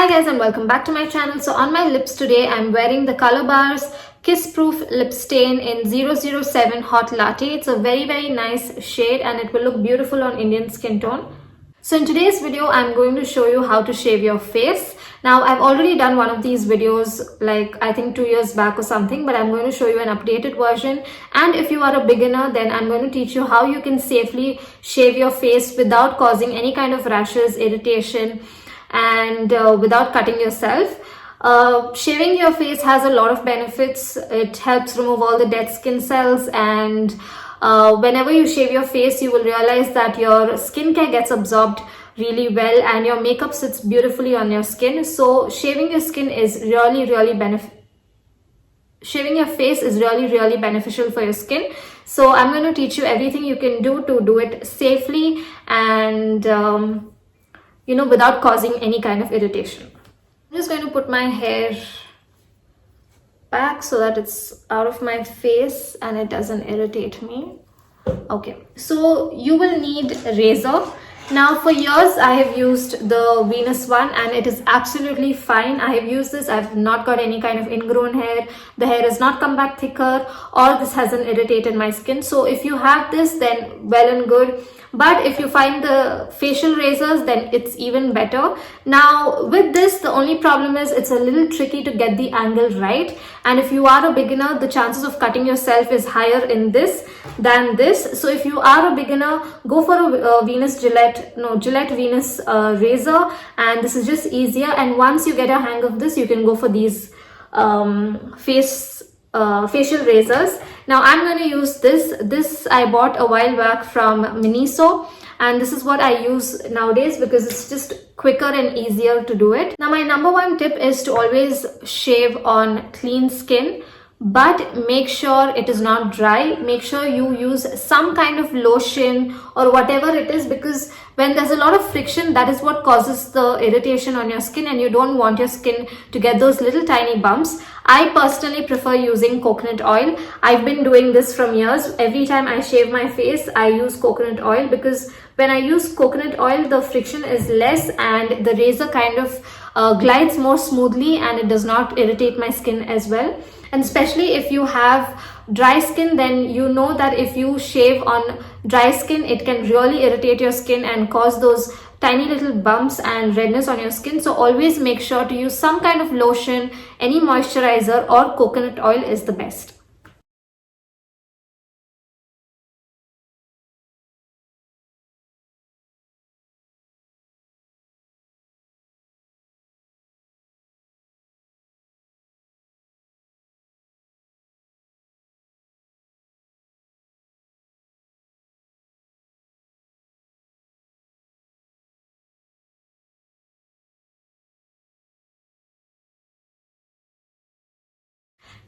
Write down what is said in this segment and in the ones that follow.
Hi guys and welcome back to my channel. So on my lips today I'm wearing the Color Bars Kiss Proof Lip Stain in 007 Hot Latte. It's a very nice shade and it will look beautiful on Indian skin tone. So in today's video I'm going to show you how to shave your face. Now I've already done one of these videos like I think 2 years back or something, but I'm going to show you an updated version. And if you are a beginner, then I'm going to teach you how you can safely shave your face without causing any kind of rashes, irritation, and without cutting yourself. Shaving your face has a lot of benefits. It helps remove all the dead skin cells, and whenever you shave your face you will realize that your skincare gets absorbed really well and your makeup sits beautifully on your skin. So shaving your skin is shaving your face is really beneficial for your skin. So I'm going to teach you everything you can do to do it safely and without causing any kind of irritation. I'm just going to put my hair back so that it's out of my face and it doesn't irritate me. Okay, so you will need a razor. Now for years I have used the Venus one and it is absolutely fine. I have used this. I've not got any kind of ingrown hair. The hair has not come back thicker, or this hasn't irritated my skin. So if you have this, then well and good. But if you find the facial razors, then it's even better. Now with this, the only problem is it's a little tricky to get the angle right. And if you are a beginner, the chances of cutting yourself is higher in this than this. So if you are a beginner, go for a Gillette Venus razor, and this is just easier. And once you get a hang of this, you can go for these facial razors. Now I'm going to use this I bought a while back from Miniso, and this is what I use nowadays because it's just quicker and easier to do it. Now my number one tip is to always shave on clean skin, but make sure it is not dry. Make sure you use some kind of lotion or whatever it is, because when there's a lot of friction, that is what causes the irritation on your skin, and you don't want your skin to get those little tiny bumps. I personally prefer using coconut oil. I've been doing this from years. Every time I shave my face, I use coconut oil, because when I use coconut oil, the friction is less and the razor kind of glides more smoothly and it does not irritate my skin as well. And especially if you have dry skin, then you know that if you shave on dry skin, it can really irritate your skin and cause those tiny little bumps and redness on your skin. So always make sure to use some kind of lotion. Any moisturizer or coconut oil is the best.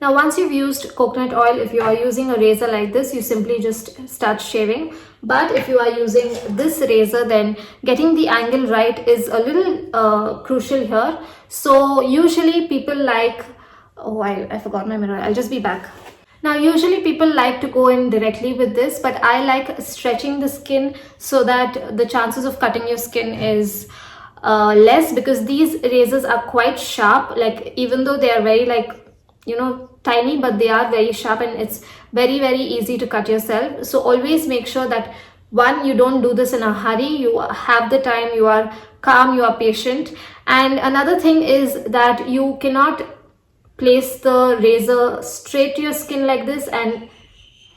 Now once you've used coconut oil, if you are using a razor like this, you simply just start shaving. But if you are using this razor, then getting the angle right is a little crucial here. So usually people like, oh I forgot my mirror, I'll just be back. Now usually people like to go in directly with this, but I like stretching the skin so that the chances of cutting your skin is less, because these razors are quite sharp. Like even though they are very tiny, but they are very sharp and it's very easy to cut yourself. So always make sure that one, you don't do this in a hurry. You have the time, you are calm, you are patient. And another thing is that you cannot place the razor straight to your skin like this and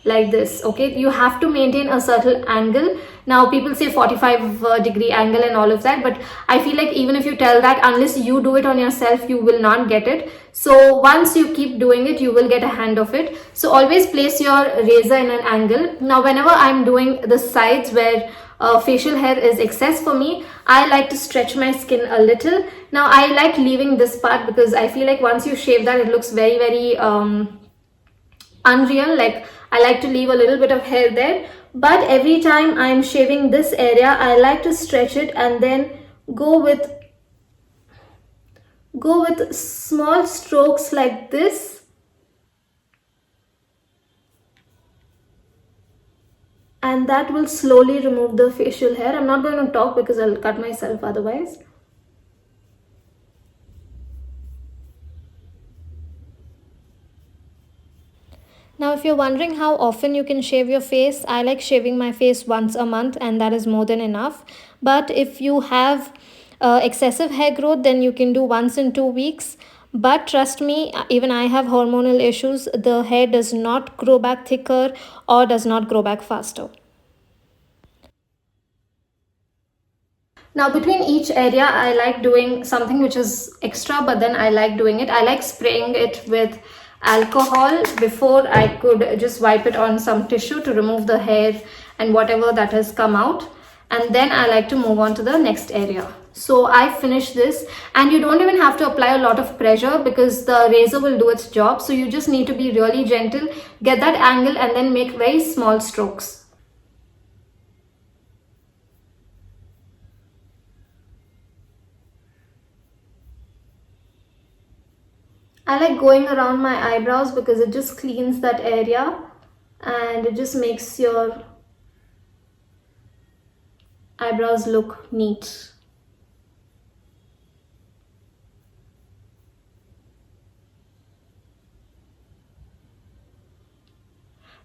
like this. Okay, you have to maintain a certain angle. Now people say 45-degree angle and all of that, but I feel like even if you tell that, unless you do it on yourself, you will not get it. So once you keep doing it, you will get a hand of it. So always place your razor in an angle. Now whenever I'm doing the sides where facial hair is excess for me, I like to stretch my skin a little. Now I like leaving this part because I feel like once you shave that, it looks very unreal. Like I like to leave a little bit of hair there, but every time I'm shaving this area, I like to stretch it and then go with small strokes like this, and that will slowly remove the facial hair. I'm not going to talk because I'll cut myself otherwise. Now, if you're wondering how often you can shave your face, I like shaving my face once a month, and that is more than enough. But if you have excessive hair growth, then you can do once in 2 weeks. But trust me, even I have hormonal issues. The hair does not grow back thicker or does not grow back faster. Now, between each area, I like doing something which is extra, but then I like doing it. I like spraying it with alcohol before I could just wipe it on some tissue to remove the hair and whatever that has come out. And then I like to move on to the next area. So I finish this, and you don't even have to apply a lot of pressure because the razor will do its job. So you just need to be really gentle, get that angle, and then make very small strokes. I like going around my eyebrows because it just cleans that area and it just makes your eyebrows look neat.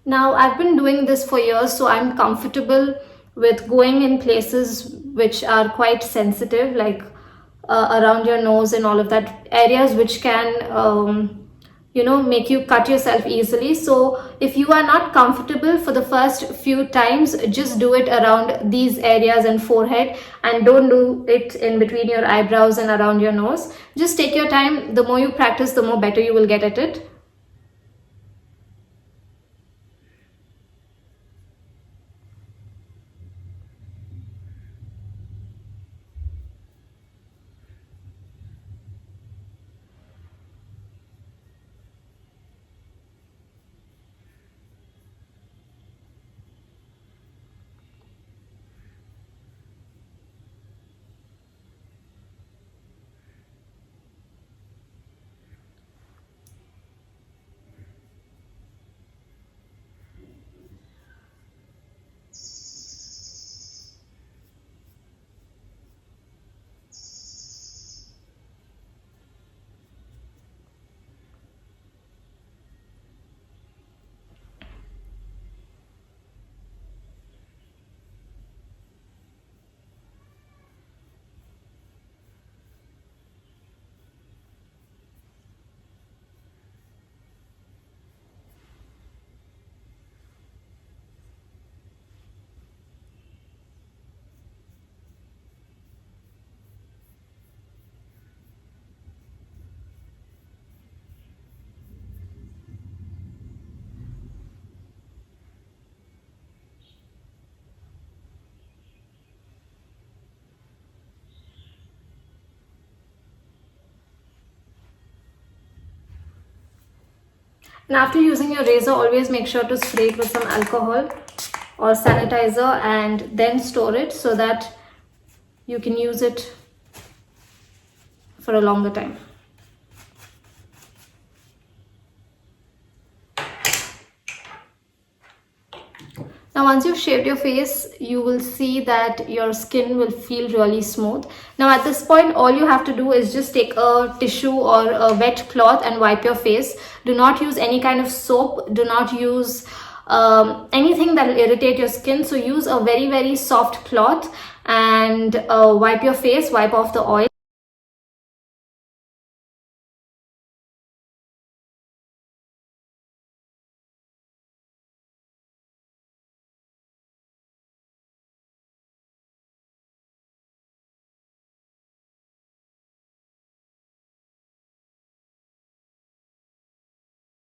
Now, I've been doing this for years, so I'm comfortable with going in places which are quite sensitive, like around your nose and all of that, areas which can make you cut yourself easily. So if you are not comfortable for the first few times, just do it around these areas and forehead, and don't do it in between your eyebrows and around your nose. Just take your time. The more you practice, the more better you will get at it. And after using your razor, always make sure to spray it with some alcohol or sanitizer and then store it so that you can use it for a longer time. Now, once you've shaved your face, you will see that your skin will feel really smooth. Now, at this point, all you have to do is just take a tissue or a wet cloth and wipe your face. Do not use any kind of soap. Do not use anything that will irritate your skin. So use a very, very soft cloth and wipe your face, wipe off the oil.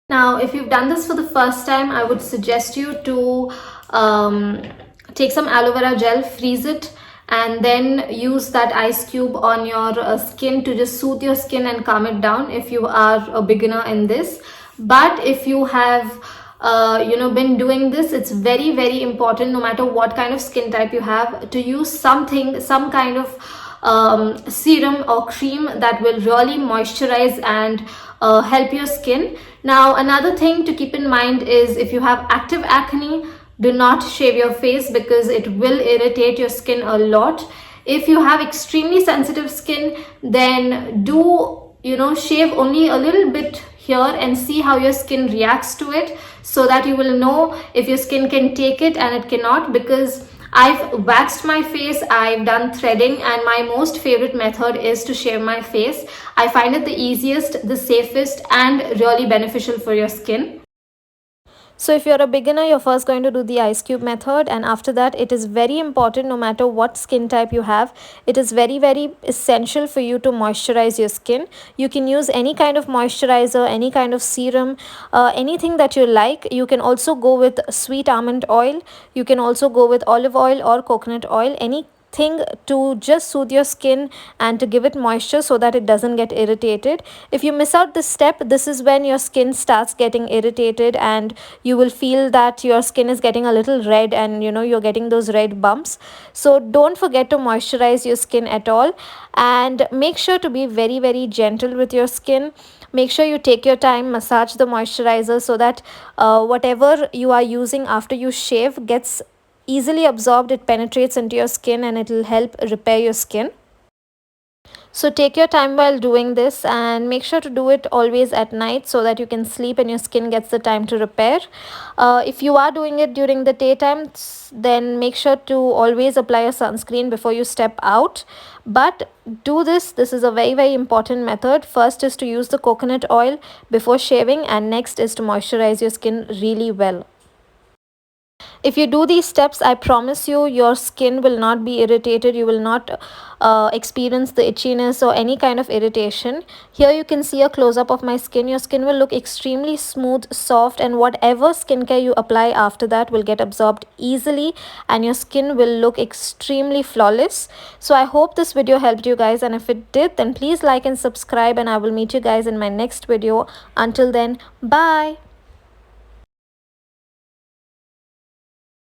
Now, if you've done this for the first time, I would suggest you to take some aloe vera gel, freeze it, and then use that ice cube on your skin to just soothe your skin and calm it down if you are a beginner in this. But if you have been doing this, it's very, very important, no matter what kind of skin type you have, to use some kind of serum or cream that will really moisturize and help your skin. Now, another thing to keep in mind is if you have active acne, do not shave your face because it will irritate your skin a lot. If you have extremely sensitive skin, then do shave only a little bit here and see how your skin reacts to it. so that you will know if your skin can take it and it cannot. Because I've waxed my face, I've done threading, and my most favorite method is to shave my face. I find it the easiest, the safest, and really beneficial for your skin. So if you're a beginner, you're first going to do the ice cube method, and after that it is very important, no matter what skin type you have, it is very essential for you to moisturize your skin. You can use any kind of moisturizer, any kind of serum, anything that you like. You can also go with sweet almond oil, you can also go with olive oil or coconut oil, any thing to just soothe your skin and to give it moisture so that it doesn't get irritated. If you miss out this step, this is when your skin starts getting irritated and you will feel that your skin is getting a little red, and you're getting those red bumps. So don't forget to moisturize your skin at all, and make sure to be very gentle with your skin. Make sure you take your time, massage the moisturizer so that whatever you are using after you shave gets easily absorbed, it penetrates into your skin, and it will help repair your skin. So take your time while doing this, and make sure to do it always at night so that you can sleep and your skin gets the time to repair. If you are doing it during the daytime, then make sure to always apply a sunscreen before you step out. But do this is a very important method. First is to use the coconut oil before shaving, and next is to moisturize your skin really well. If you do these steps, I promise you, your skin will not be irritated. You will not experience the itchiness or any kind of irritation. Here you can see a close-up of my skin. Your skin will look extremely smooth, soft, and whatever skincare you apply after that will get absorbed easily, and your skin will look extremely flawless. So I hope this video helped you guys, and if it did, then please like and subscribe, and I will meet you guys in my next video. Until then, bye.